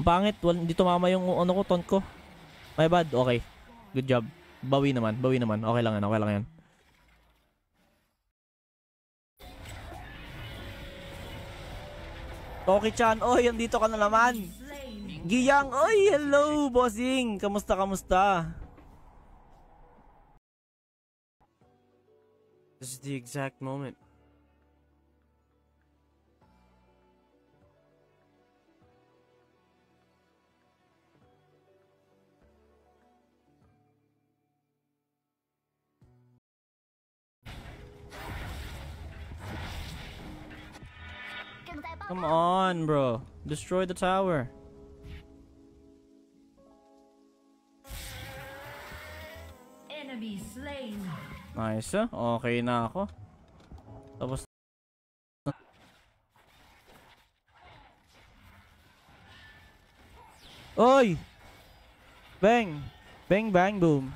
Ang pangit, hindi tumama yung ano ko, taunt ko. My bad, okay. Good job. Bawi naman. Okay lang yan. Toki-chan, oy, andito ka na naman. Giyang, oy, hello, bossing. Kamusta? This is the exact moment. Come on, bro. Destroy the tower. Enemy slain. Nice, okay na ako. Tapos oy! Bang! Bang, bang, boom.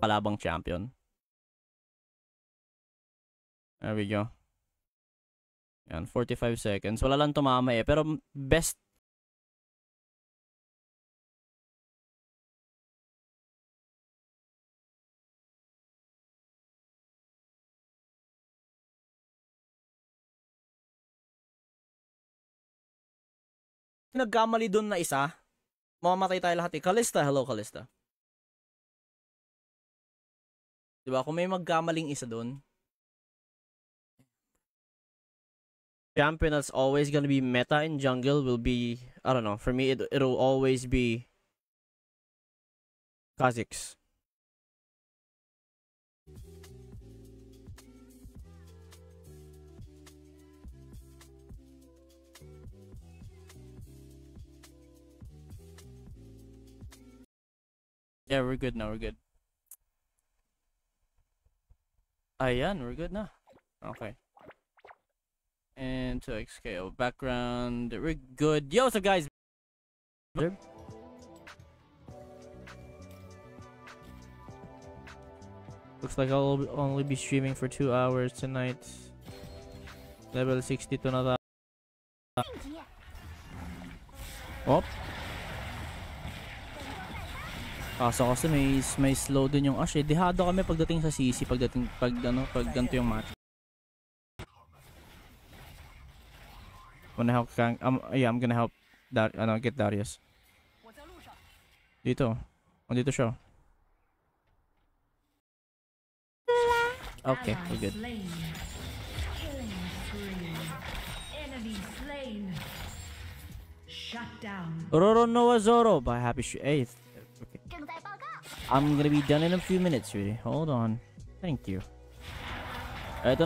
Kalabang champion. There we go. Yan, 45 seconds. Wala lang tumama pero best nagkamali doon na isa. Mamamatay tayo lahat Kalista, hello Kalista. Diba? Kung may magkamaling isa doon. Champion that's always gonna be meta in jungle will be, I don't know, for me it'll always be Kha'Zix. Yeah, we're good now, we're good. Ayan, we're good na. Okay. And to XKO background, we're good. Yo, so guys. Looks like I'll only be streaming for 2 hours tonight. Level 62 na tayo. Oh. Kaso kasi may slow din yung Ashe. Dehado kami pagdating sa CC, pag ganito yung match. Wanna help Kang? Yeah, I'm gonna help get Darius. Dito. Dito siya. Okay, we're good. Roronoa Zoro by Happy 8th. Okay. I'm gonna be done in a few minutes, really. Hold on. Thank you. Ito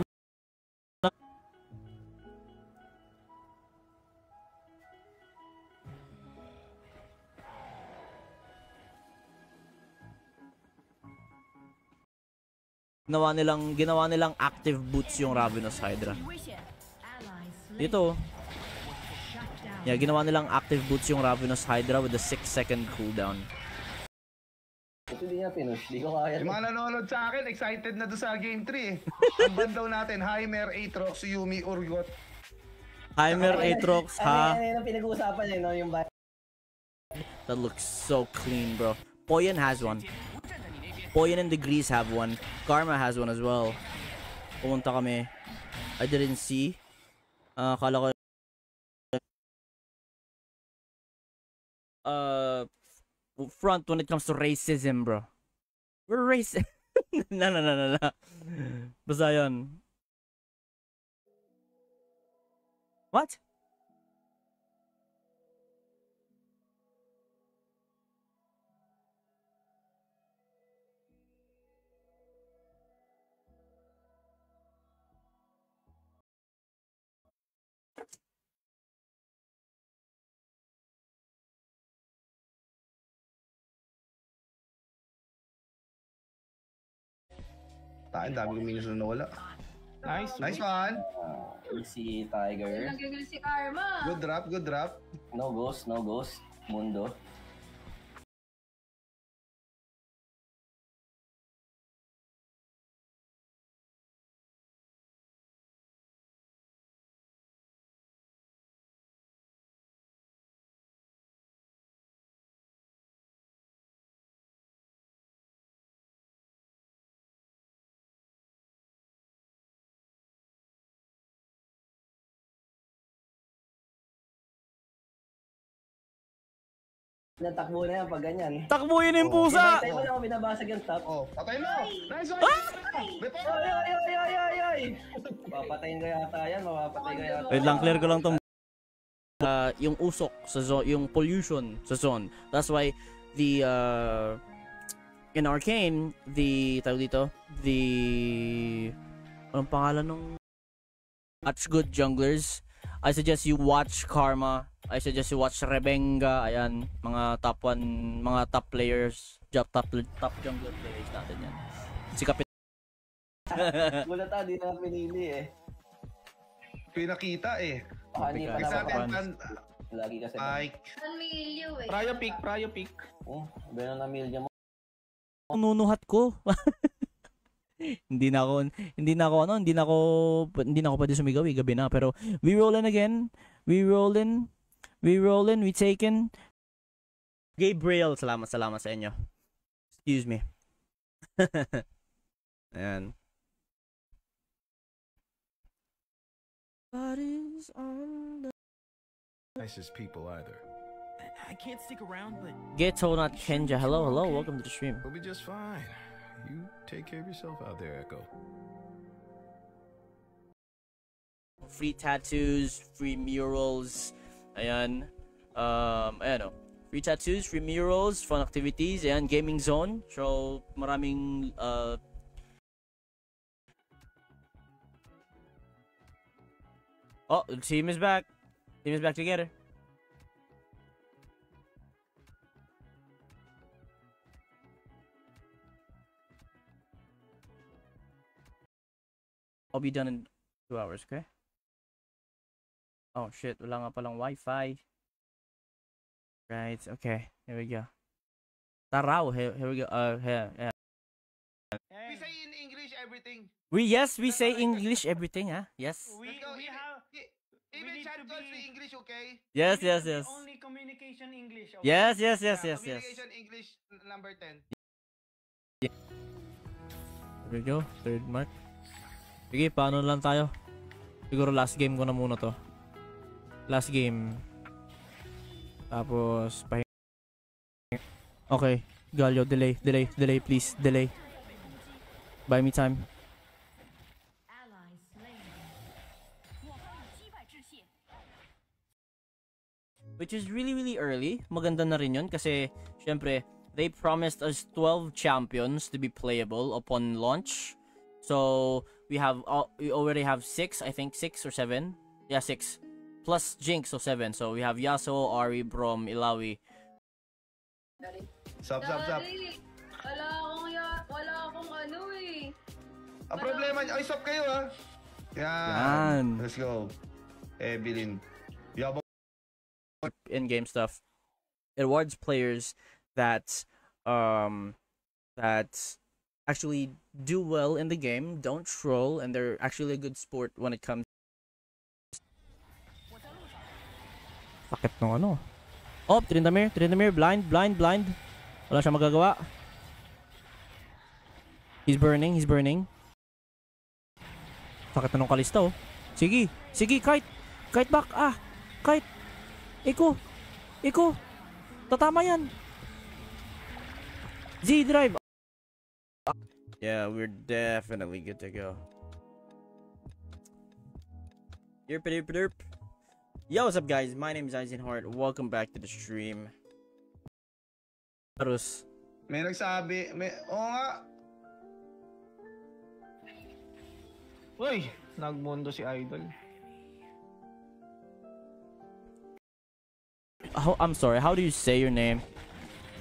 ginawa nilang active boots yung Ravenous Hydra. Dito. Yeah, ginawa nilang active boots yung Ravenous Hydra with a 6-second cooldown. Ito hindi niya pinush, di ko kaya. Yung mga nanonood sa akin, excited na doon sa Game 3 Ang band daw natin, Heimer, Aatrox, Yumi, Urgot. Heimer, Aatrox, ha? Ano yung pinag-uusapan niya, no? Yung That looks so clean, bro. Poyen has one. Poyen and the Grease have one. Karma has one as well. Pumunta kami. I didn't see. Akala ko front when it comes to racism, bro. We're racist. No. Basta yun. What? Tain, dami kong minions na nawala. Nice. Nice one. Easy Tiger. Nagagil si Karma. Good drop, good drop. No ghost, no ghost. Mundo. Natakbo na yan pag ganyan. Takbo yun yung pusa! Tayo mo lang ako binabasag yung top. Oh, patay mo. Nice one. Before. Ay! Papatayin ko yata yan, mapapatay ko yata. Wait lang, clear ko lang tong yung usok sa zone, yung pollution sa zone. That's why the in Arcane, the tawag dito, the anong pangalan nung much good junglers. I suggest you watch Karma. I suggest you watch Rebenga. Ayan, mga top 1, mga top players, top jungler players natin yan. Si Kapit. Gulat di na pinili eh. Pinakita eh. Hindi pa Sa atin, lagi kasi. Mike. Milyo eh. Prio pick. Oh, Beno na milya mo. Nunuhat ko. hindi na ako pwede sumigaw, gabi na, pero we rollin again. We taken. Gabriel, salamat sa inyo. Excuse me. Ayan. What is on the Nicest people either. I can't stick around, but Ghetto not Kenja. Hello, welcome to the stream. We'll be just fine. You take care of yourself out there, Echo. Free tattoos, free murals. Ayan. Ayan o. Free tattoos, free murals, fun activities. Ayan, gaming zone. So, maraming Oh, the team is back. Team is back together. I'll be done in 2 hours, okay? Oh shit, wala nga palang Wi-Fi. Right, okay. Here we go. Taraw, here we go. Here. We say in English everything. We say English everything, huh? Yes. We have Even need chat to calls be- in English, okay? Yes. only communication English. Okay? Yes. Communication English number 10. Here we go. Third mark. Sige, paano lang tayo? Siguro last game ko na muna to. Last game. Tapos, okay. Galio, delay, please. Delay. Buy me time. Ally slain. Which is really early. Maganda na rin yun kasi, syempre, they promised us 12 champions to be playable upon launch. So, we already have 6, I think 6 or 7. Yeah, 6. Plus Jinx, so 7. So, we have Yasuo, Ahri, Braum, Illaoi. Sup. Daddy, wala akong ano eh. Ang problema niya, ay sup kayo ha. Yan. Let's go. Evelyn. Yabang. In-game stuff. It rewards players that actually do well in the game, don't troll, and they're actually a good sport when it comes. Sakit nung ano. Oh, Tryndamere, blind. Wala siya magagawa. He's burning. Sakit na nung Kalista, oh. Sige, kite back, kite. Iko. Tatama yan. Z-drive. Yeah, we're definitely good to go. Yerp. Yo, what's up, guys? My name is Eisenhart. Welcome back to the stream. Arus. May nagsabi, oo nga. Uy, nagmundo si Idol. Oh, I'm sorry. How do you say your name?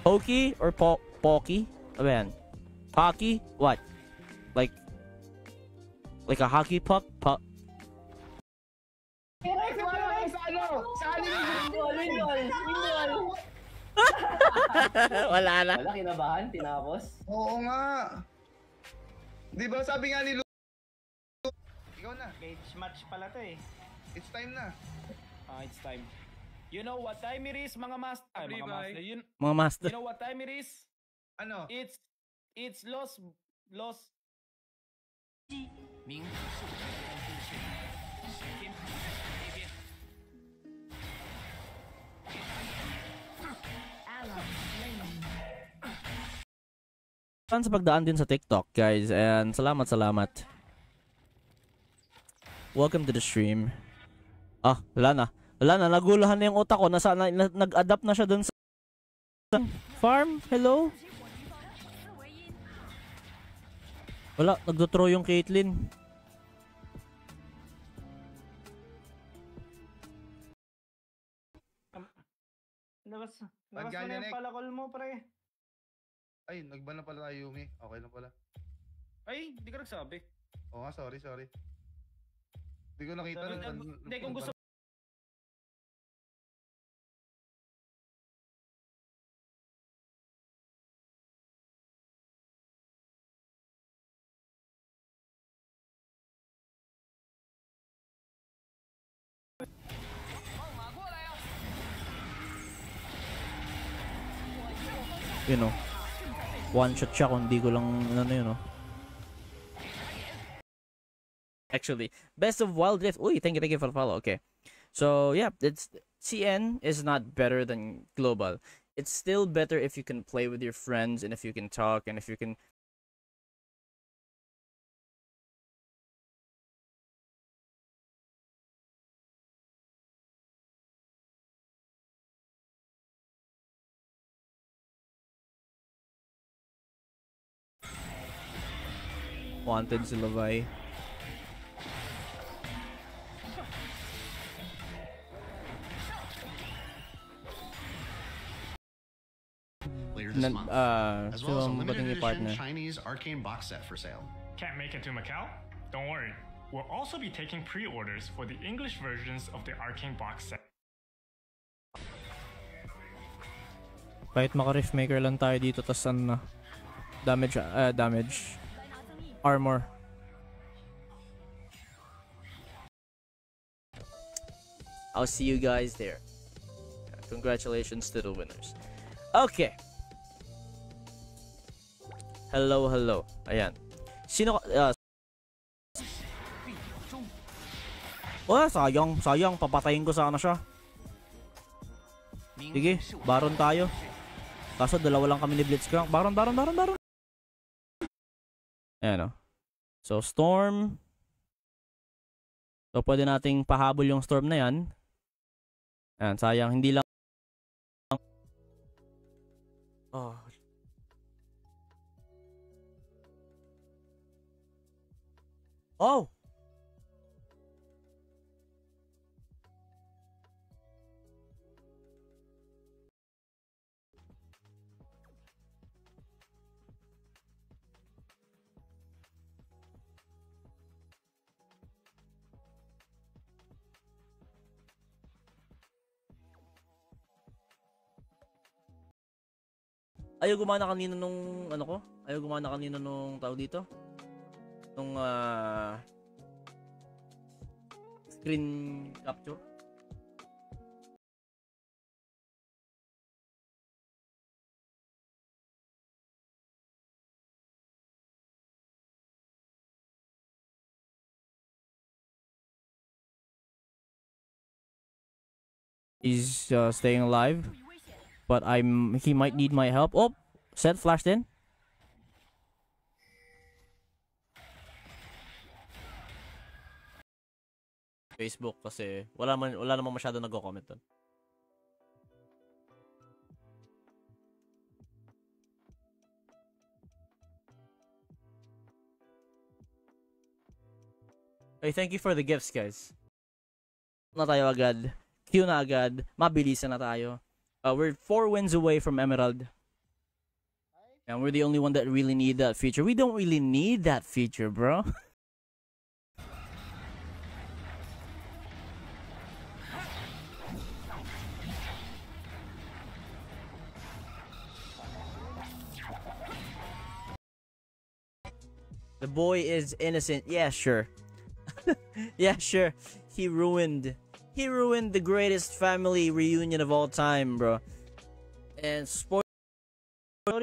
Pokey or Pocky? Ano ba yan? Pocky? What? Like Like a hockey puck? Wala na. Wala, kinabahan, tinapos. Oo nga. Di ba sabi nga ni Lu... Ikaw na. Cage match pala to eh. It's time na. It's time. You know what time it is, mga master? Mga master. Mga master. You know what time it is? Ano? It's Los... Ally slain. Sa pagdaan din sa TikTok, guys. And salamat. Welcome to the stream. Wala na. Naguluhan na yung utak ko. Nag-adapt na siya dun sa farm. Hello? Wala, nagdo-throw yung Caitlyn. Labas mo Paggalya na yung neck. palakol mo, pre. Ay, nagban na pala tayo, Yumi. Okay lang pala. Ay, hindi ka nagsabi. Oo nga, sorry. Hindi ko nakita. Hindi, kung gusto You know, one shot siya kung di ko lang Actually, best of Wild Rift. Uy, thank you for the follow. Okay. So, yeah, it's CN is not better than global. It's still better if you can play with your friends and if you can talk and if you can wanted si Levi. Later this month, as well as a limited edition Chinese arcane box set for sale. Can't make it to Macau? Don't worry. We'll also be taking pre-orders for the English versions of the Arcane box set. Kahit maka-rift maker lang tayo dito, tas damage armor. I'll see you guys there. Congratulations to the winners. Okay. Hello. Ayan. Sino sayang. Papatayin ko sana siya. Sige, baron tayo. Kaso dalawa lang kami ni Blitzcrank. Baron. Ayan o. So, Storm. So, pwede nating pahabol yung Storm na yan. Ayan, sayang. Hindi lang. Oh! Ayaw gumana kanina nung tawag dito. Nung screen capture. He's staying alive, but he might need my help. Oh, Seth flashed in. Facebook kasi wala namang masyado nagko-comment doon. Hey, thank you for the gifts, guys. Na tayo agad. Q na agad. Mabilisan na tayo. We're 4 wins away from Emerald. And we're the only one that really need that feature. We don't really need that feature, bro. The boy is innocent. Yeah, sure. Yeah, sure. He ruined the greatest family reunion of all time, bro. And sorry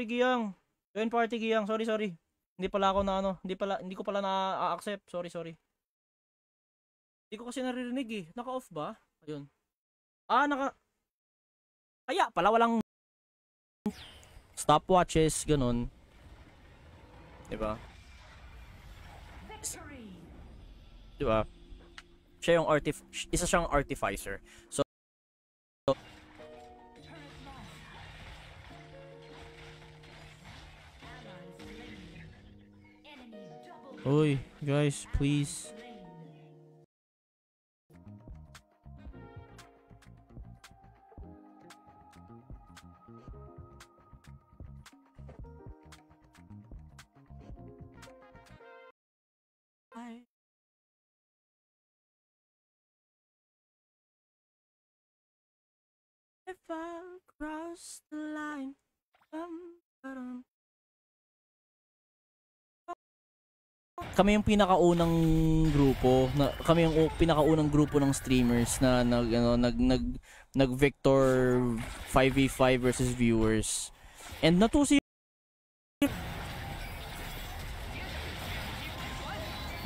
Giyang. Join party Giyang. Sorry. Hindi pala ako na ano, hindi ko pala na-accept. Sorry. Hindi ko kasi naririnig eh. Naka-off ba? Ayun. Kaya pala walang stopwatches, ganun. Diba? Diba? Siya yung isa siyang artificer. So Oy, guys, please. If I cross the line, kami yung pinakaunang grupo, kami yung pinakaunang grupo ng streamers na nag Victor 5v5 versus viewers. And natusi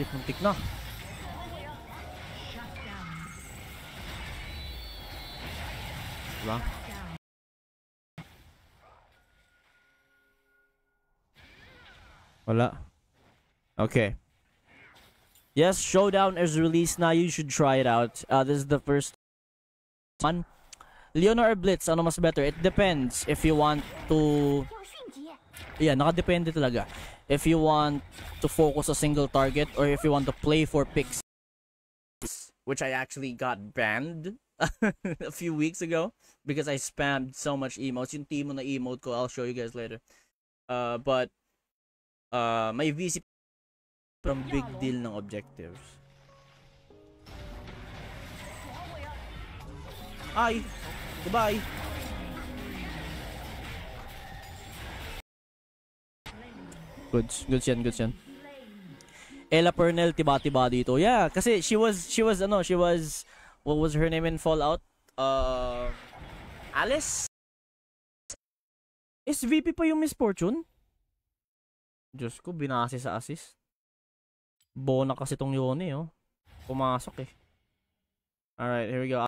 muntik na. Diba? Wala. Okay. Yes, Showdown is released now. You should try it out. This is the first one. Leonor or Blitz, ano mas better? It depends if you want to... Yeah, nakadepende talaga. If you want to focus a single target or if you want to play for picks, which I actually got banned a few weeks ago because I spammed so much emotes. Yung Timo na emote ko, I'll show you guys later. But may VC from big deal ng objectives. Hi. Goodbye. Goods yan. Ella Pernell tiba-tiba dito. Yeah, kasi she was what was her name in Fallout? Alice? SVP pa yung Miss Fortune? Diyos ko, binase sa assist. Bona kasi tong Yone, oh. Pumasok eh. Alright, here we go.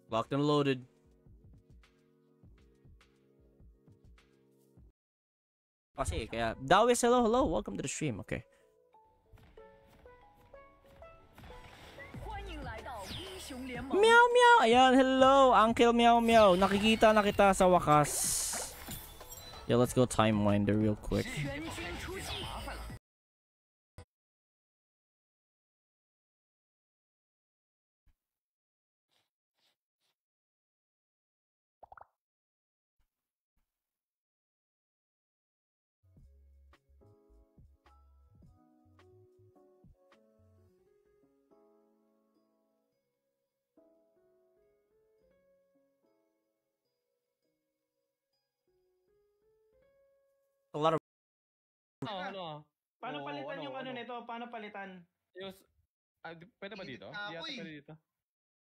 Locked and loaded. Kasi kaya Dawis, hello, welcome to the stream. Okay. Meow meow. Ayan, hello, Uncle Meow Meow. Nakikita na kita sa wakas. Yeah, let's go time winder real quick. A lot of Paano palitan yung ano nito? Paano palitan? Pwede ba dito? Pwede dito.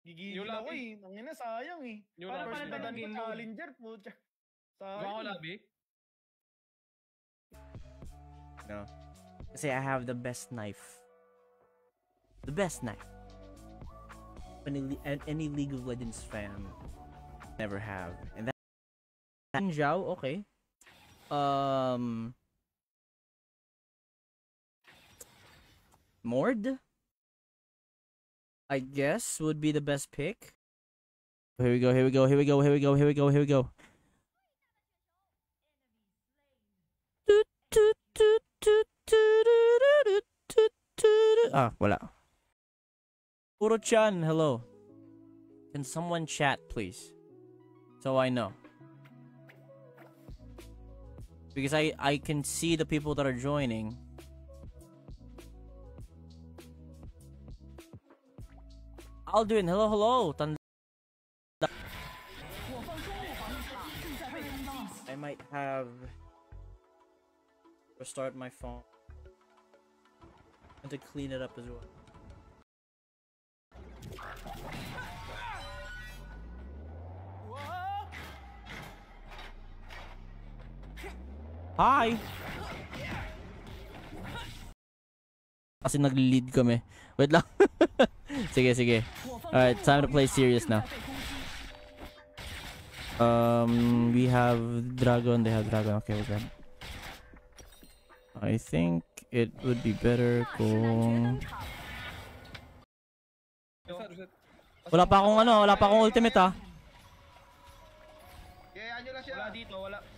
Gigigil ako eh. Nangina, sayang eh. Paano palitan yung game mode? Challenger po. Gawa ko labi? No. Kasi I have the best knife. The best knife. Any League of Legends fan never have. And that Zhao, okay. Mord, I guess, would be the best pick. Here we go. Ah, wala. Puro-chan, hello. Can someone chat, please? So I know. Because I can see the people that are joining. Aldrin, hello, hello. I might have restart my phone and to clean it up as well. Hi! Kasi nag-lead kami. Wait lang. Sige, sige. Alright, time to play serious now. We have Dragon, they have Dragon. Okay, what's that? I think it would be better kung... Wala pa akong ultimate ah. Kaya nyo lang siya.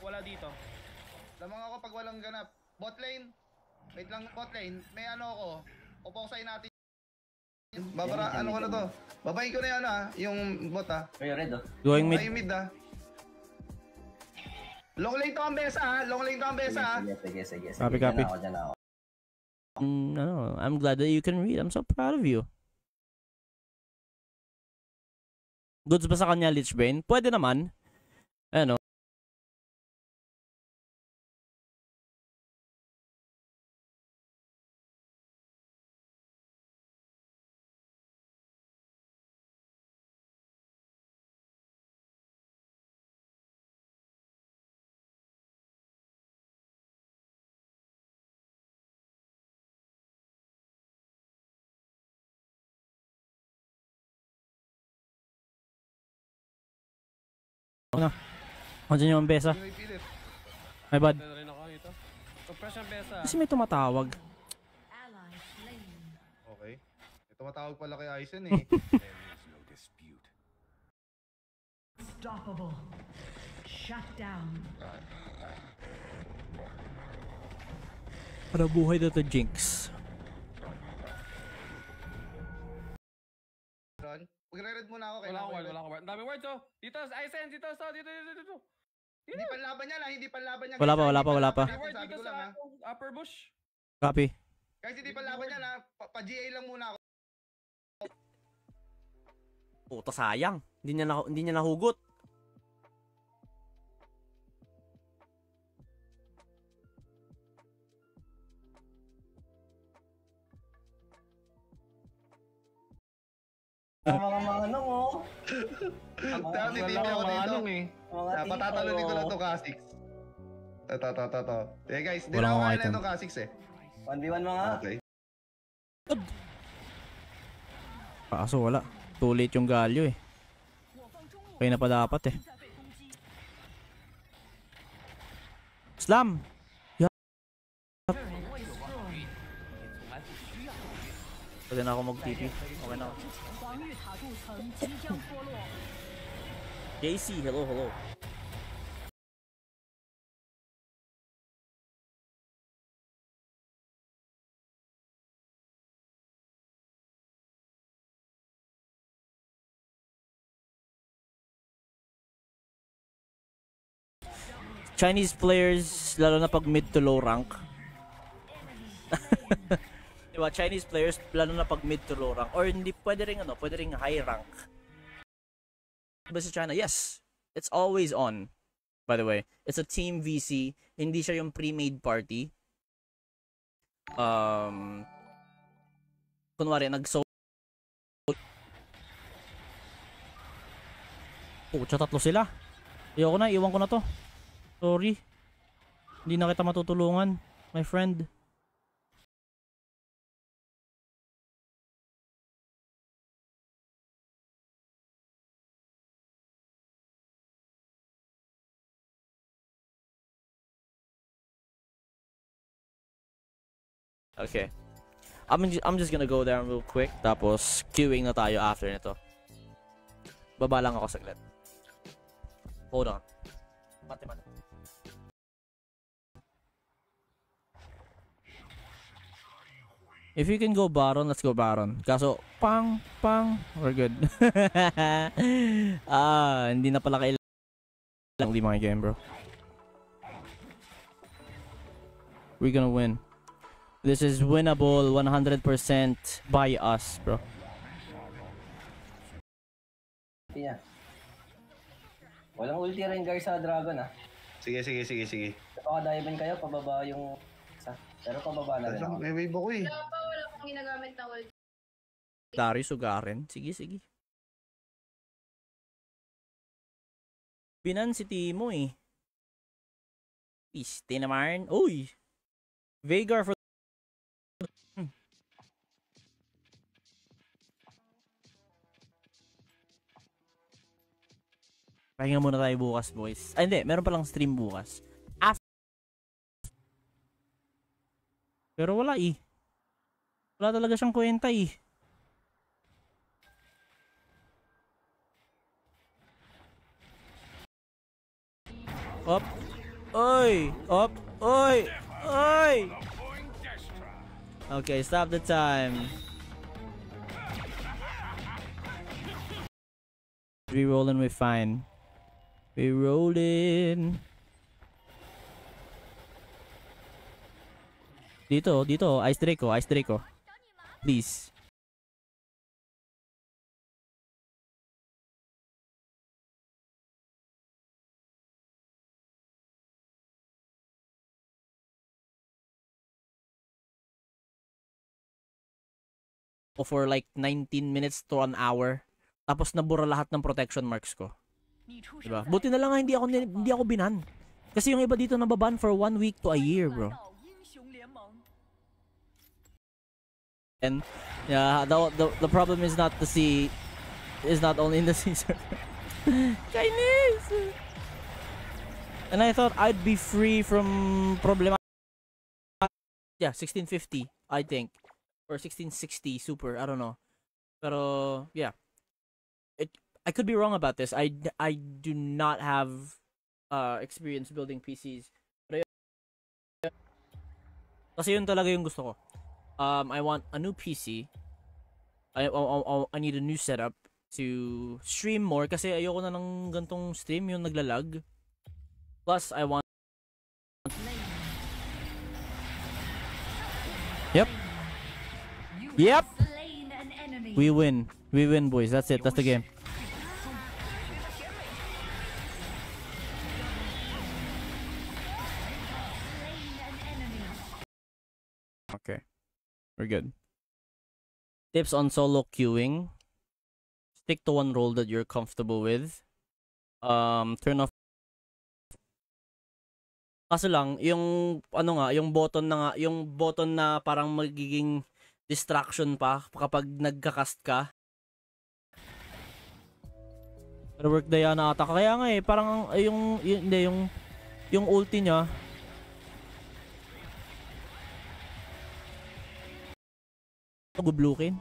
Wala dito. Lamang ako pag walang ganap. Bot lane. Wait lang, bot lane. May ano ako. Upoksay natin. Babara, ano ko na to? Babayin ko na yan yung bot May red oh. Going mid. Ay, mid Long lane to ang besa Long lane to ang besa Sige. Copy. Dyan ako. No, I'm glad that you can read. I'm so proud of you. Goods ba sa kanya, Lichbane? Pwede naman. Ano? Ano? Andiyan yung besa. My bad. Kasi may tumatawag. Okay. Tumatawag pala kay Aizen eh. Unstoppable. Shut down. Para buhay na to, Jinx. Magre-red muna ako. Wala akong word. Ang dami words oh. Dito, Aizen, dito. Hindi panlaban niya Wala pa. Sabi ko lang Upper bush. Copy. Guys, hindi panlaban niya pa-GA lang muna ako. Puta, sayang. Hindi niya nahugot. Mga manong oh. Dami TV ako dito. Patatalunin ko lang to Kha'Zix. Ito. Eh guys, hindi na ako kaya na itong Kha'Zix eh. 1v1 mga. Okay. Kaso wala. Too late yung Galio eh. Kaya na pa dapat eh. Slam! Pwede na ako mag-TP. Okay na ako. JC, hello. Chinese players, lalo na pag mid to low rank. Diba, Chinese players, lalo na pag mid to low rank. Or hindi, pwede ring high rank. Diba sa China? Yes! It's always on. By the way, it's a team VC. Hindi siya yung pre-made party. Kunwari, tatlo sila. Ayoko na, iwan ko na to. Sorry. Hindi na kita matutulungan, my friend. Okay. I'm just gonna go there real quick. Tapos queuing na tayo after nito. Baba lang ako saglit. Hold on. Mate. If you can go Baron, let's go Baron. Kaso, pang, we're good. Hindi na pala kailangan di mga game, bro. We're gonna win. This is winnable 100% by us, bro. Yeah. Walang ulti rin guys sa Dragon Sige. Baka dive kayo, pababa yung isa. Pero pababa na rin. May wave ako eh. Wala pang ginagamit na ulti. Darius Ugarin. Sige. Binan si Timo eh. Piste naman. Uy! Veigar for... Pahinga muna tayo bukas, boys. Ay, hindi. Meron palang stream bukas. Pero wala eh. Wala talaga siyang kwenta eh. Up. Oy! Up! Oy! Oy! Okay, stop the time. We rolling, we fine. We rolling. Dito, Ice Draco. Please. For like 19 minutes to an hour. Tapos nabura lahat ng protection marks ko. Diba? Buti na lang hindi ako binan. Kasi yung iba dito nababan for 1 week to a year, bro. And yeah, the problem is not only in the Caesar. Chinese. And I thought I'd be free from problema. Yeah, 1650, I think. Or 1660 super, I don't know. Pero yeah. I could be wrong about this. I do not have experience building PCs. Pero kasi yun talaga yung gusto ko. I want a new PC. I need a new setup to stream more kasi ayoko na ng gantong stream yung naglalag. Plus I want Yep. We win. We win, boys. That's it. That's the game. Okay. We're good. Tips on solo queuing. Stick to one role that you're comfortable with. Turn off. Kaso lang, yung yung button na parang magiging distraction pa kapag nagka-cast ka. Pero work Diana ata. Kaya nga eh, parang yung ulti niya. Nag-bluekin.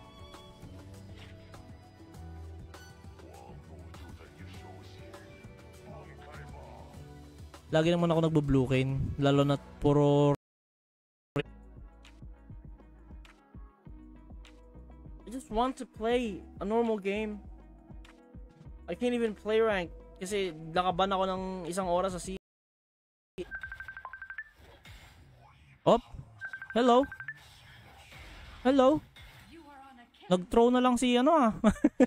Lagi naman ako nagbo-bluekin, lalo na puro I just want to play a normal game. I can't even play rank kasi nakaban ako ng isang oras sa C. Op. Hello. Nag-throw na lang si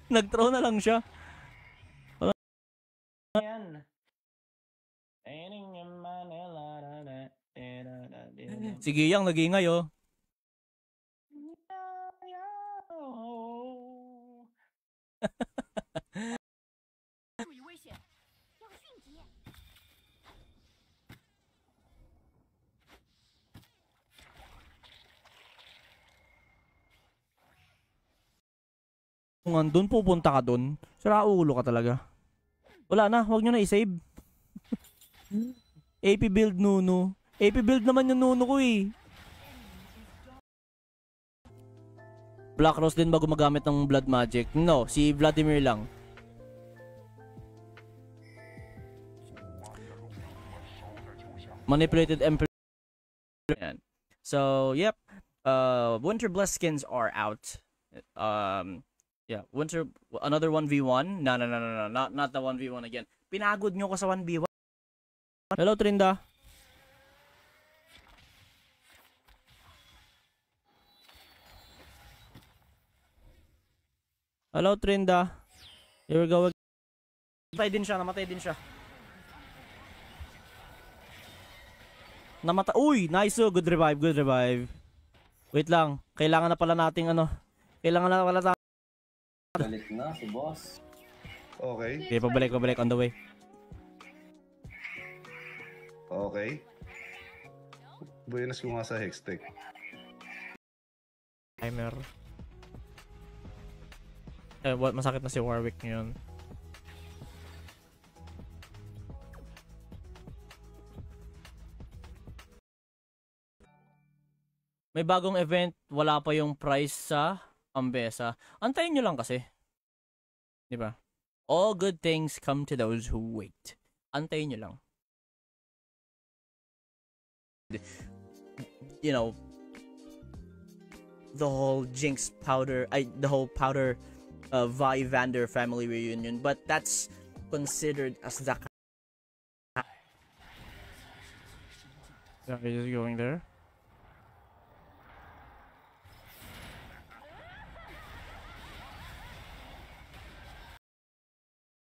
Nag-throw na lang siya. Yan. Sige yang nag-iingay oh. Kung andun pupunta ka dun, sira ulo ka talaga. Wala na, wag nyo na i-save. AP build Nunu. AP build naman yung Nunu ko eh. Black Rose din ba gumagamit ng blood magic? No, si Vladimir lang. Manipulated Emperor. So, yep. Winter Bless skins are out. Yeah, another 1v1. No, not the 1v1 again. Pinagod nyo ko sa 1v1. Hello, Trinda. Hello, Trinda. Here we go. Namatay din siya. Uy, nice. Good revive. Wait lang. Kailangan na pala nating Balik na si boss. Okay. Okay, pabalik on the way. Okay. Buenas ko nga sa Hextech. Timer. Masakit na si Warwick ngayon. May bagong event, wala pa yung price sa Ambessa. Antayin nyo lang kasi. Di ba? All good things come to those who wait. Antayin nyo lang. You know, the whole Jinx powder, the whole powder Vi Vander family reunion, but that's considered as the. Yeah, he's just going there.